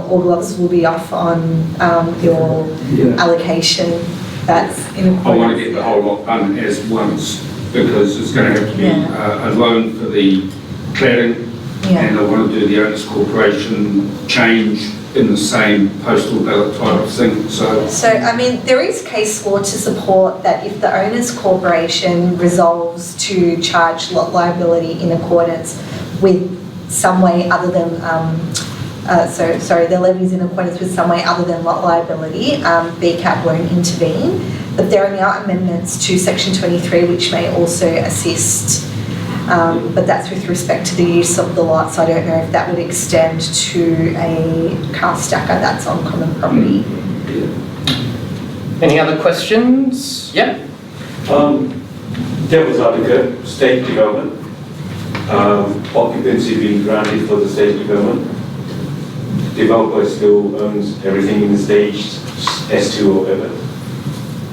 all gloves will be off on your allocation. That's in accordance. I want to get the whole lot done as once, because it's going to have to be a loan for the cladding, and I want to do the owners corporation change in the same postal ballot type of thing. So I mean, there is case law to support that if the owners corporation resolves to charge lot liability in accordance with some way other than, the levies in accordance with some way other than lot liability, BCAT won't intervene. But there are now amendments to Section 23 which may also assist. But that's with respect to the use of the lot, so I don't know if that would extend to a car stacker that's on common property. Any other questions? Yeah. Devil's advocate, state development, occupancy being granted for the state development. Developer still owns everything in the stage S2 or whatever.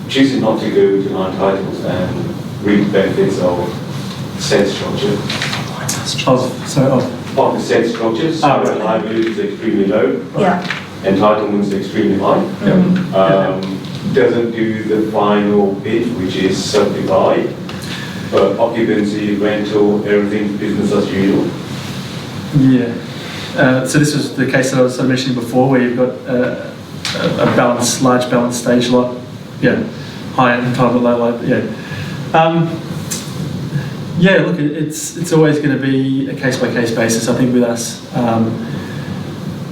Choosing not to go to Untitled and reap the benefits of said structure. Of the said structures, so liability is extremely low. Entitlement is extremely high. Doesn't do the final bit, which is subdivide, but occupancy, rental, everything business as usual. So this was the case that I was mentioning before, where you've got a large balanced stage lot, high entitlement, low liability, look, it's always going to be a case-by-case basis. I think with us,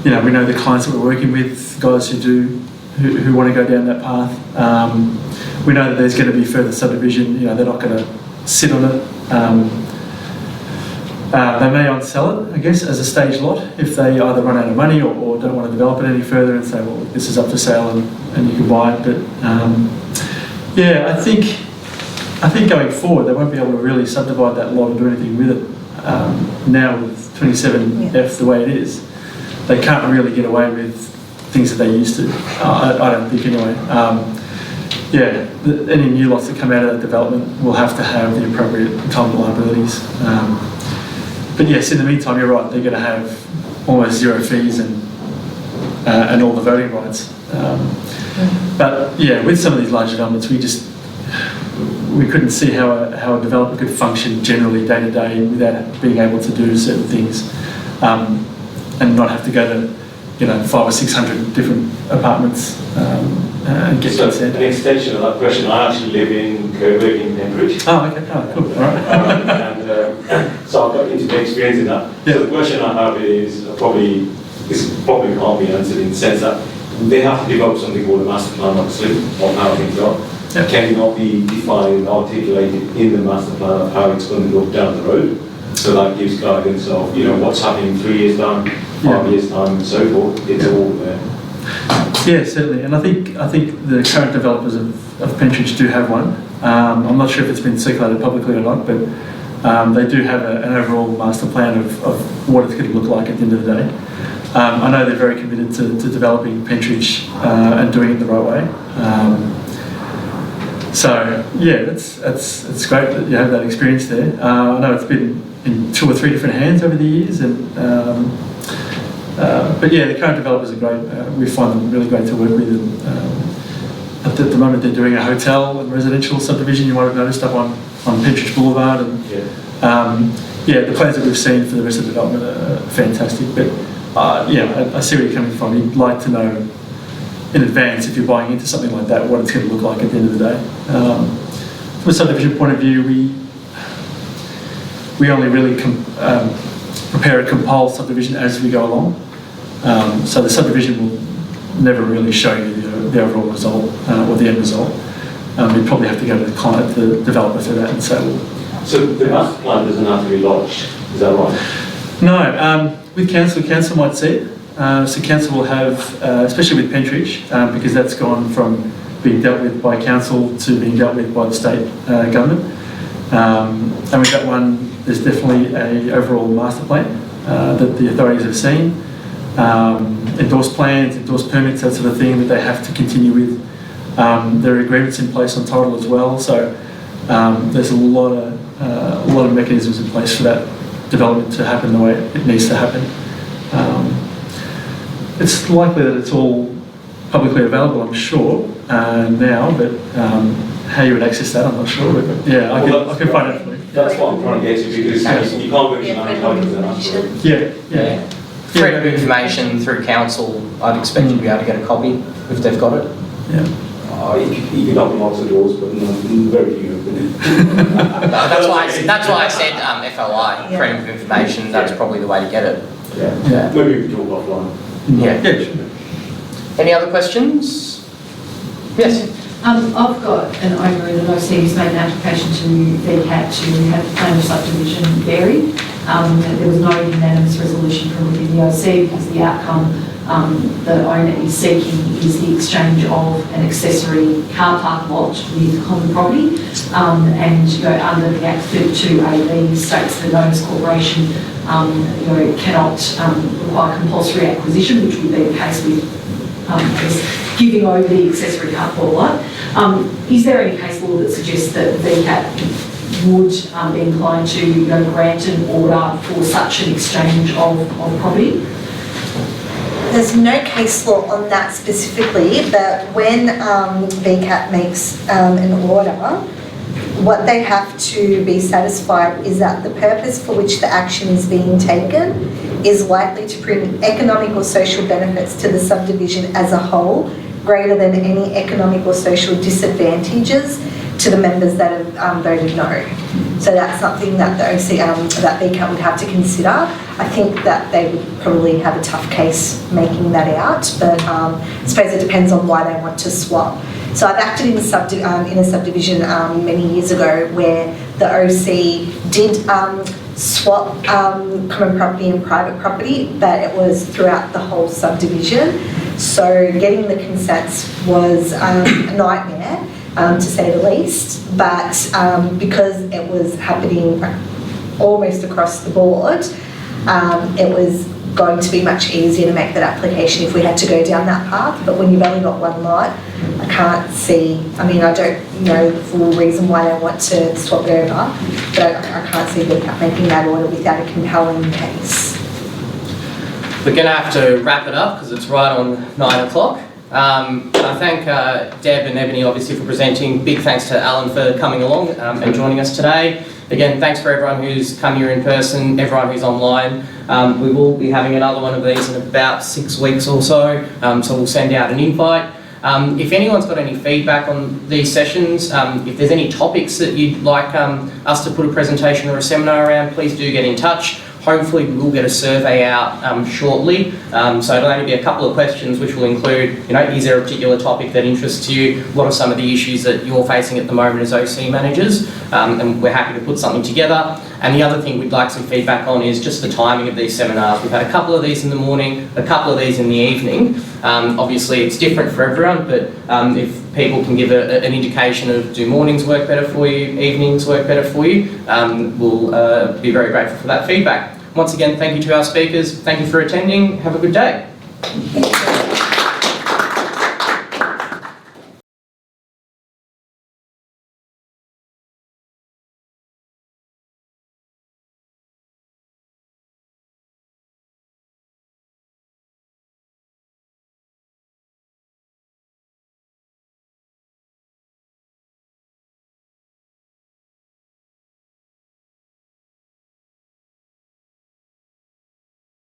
we know the clients that we're working with, guys who want to go down that path. We know that there's going to be further subdivision. They're not going to sit on it. They may unsell it, I guess, as a stage lot if they either run out of money or don't want to develop it any further and say, well, this is up for sale and you can buy it. But I think going forward, they won't be able to really subdivide that lot and do anything with it. Now with 27F the way it is, they can't really get away with things that they used to. I don't think anyway. Any new lots that come out of that development will have to have the appropriate entitlement liabilities. But yes, in the meantime, you're right, they're going to have almost zero fees and all the voting rights. But yeah, with some of these large developments, we couldn't see how a developer could function generally day to day without being able to do certain things, and not have to go to 500 or 600 different apartments and get consent. An extension of that question, I actually live in Coburg in Cambridge. Oh, okay. Oh, cool. All right. And so I've got intimate experience in that. Yeah. So the question I have is probably can't be answered in the sense that they have to develop something called a master plan, obviously, of how things are. Yeah. Can it not be defined, articulated in the master plan of how it's going to look down the road? So that gives guidance of what's happening 3 years time, 5 years time, and so forth. It's all there. Yeah, certainly, and I think the current developers of Pentridge do have one. I'm not sure if it's been circulated publicly or not, but they do have an overall master plan of what it's going to look like at the end of the day. I know they're very committed to developing Pentridge and doing it the right way. So yeah, it's great that you have that experience there. I know it's been in 2 or 3 different hands over the years, and but yeah, the current developers are great. We find them really great to work with. And at the moment, they're doing a hotel and residential subdivision. You might have noticed up on Pentridge Boulevard, and yeah, the plans that we've seen for the rest of the development are fantastic. But yeah, I see where you're coming from. You'd like to know in advance, if you're buying into something like that, what it's going to look like at the end of the day. From a subdivision point of view, we only really prepare a compiled subdivision as we go along. So the subdivision will never really show you the overall result or the end result. You'd probably have to go to the client, the developer, for that and say, well. So the master plan doesn't have to be lodged, is that right? No, with council might see it. So council will have, especially with Pentridge, because that's gone from being dealt with by council to being dealt with by the state government. And with that one, there's definitely an overall master plan that the authorities have seen. Endorsed plans, endorsed permits, that sort of thing that they have to continue with. There are agreements in place on title as well. So there's a lot of mechanisms in place for that development to happen the way it needs to happen. It's likely that it's all publicly available, I'm sure, now, but how you would access that, I'm not sure. But yeah, I can find out for you. That's what I'm trying to get to, because you can't go to non-titles. Yeah. Freedom of information through council, I'd expect you to be able to get a copy if they've got it. Yeah. You can open lots of doors, but very few open it. That's why I said FOI, freedom of information. That's probably the way to get it. Yeah. Maybe we can talk offline. Yeah. Sure. Any other questions? Yes. I've got an owner in an OC who's made an application to VCAT to have the plan of subdivision varied. There was no unanimous resolution from within the OC because the outcome the owner is seeking is the exchange of an accessory car park lot with common property. And under the Act 32AB states that an owners corporation cannot require compulsory acquisition, which would be the case with giving over the accessory car park lot. Is there any case law that suggests that VCAT would be inclined to grant an order for such an exchange of property? There's no case law on that specifically, but when VCAT makes an order, what they have to be satisfied is that the purpose for which the action is being taken is likely to bring economic or social benefits to the subdivision as a whole, greater than any economic or social disadvantages to the members that have voted no. So that's something that the OC, that VCAT would have to consider. I think that they would probably have a tough case making that out, but I suppose it depends on why they want to swap. So I've acted in a subdivision many years ago where the OC did swap common property and private property, but it was throughout the whole subdivision. So getting the consents was a nightmare, to say the least, but because it was happening almost across the board, it was going to be much easier to make that application if we had to go down that path. But when you've only got one lot, I can't see, I mean, I don't know the full reason why they want to swap it over, but I can't see them making that order without a compelling case. We're going to have to wrap it up because it's right on 9 o'clock. I thank Deb and Ebony obviously for presenting. Big thanks to Allan for coming along and joining us today. Again, thanks for everyone who's come here in person, everyone who's online. We will be having another one of these in about 6 weeks or so, so we'll send out an invite. If anyone's got any feedback on these sessions, if there's any topics that you'd like us to put a presentation or a seminar around, please do get in touch. Hopefully we will get a survey out shortly, so it'll only be a couple of questions which will include, you know, is there a particular topic that interests you? What are some of the issues that you're facing at the moment as OC managers? And we're happy to put something together. And the other thing we'd like some feedback on is just the timing of these seminars. We've had a couple of these in the morning, a couple of these in the evening. Obviously it's different for everyone, but if people can give an indication of do mornings work better for you, evenings work better for you, we'll be very grateful for that feedback. Once again, thank you to our speakers. Thank you for attending. Have a good day.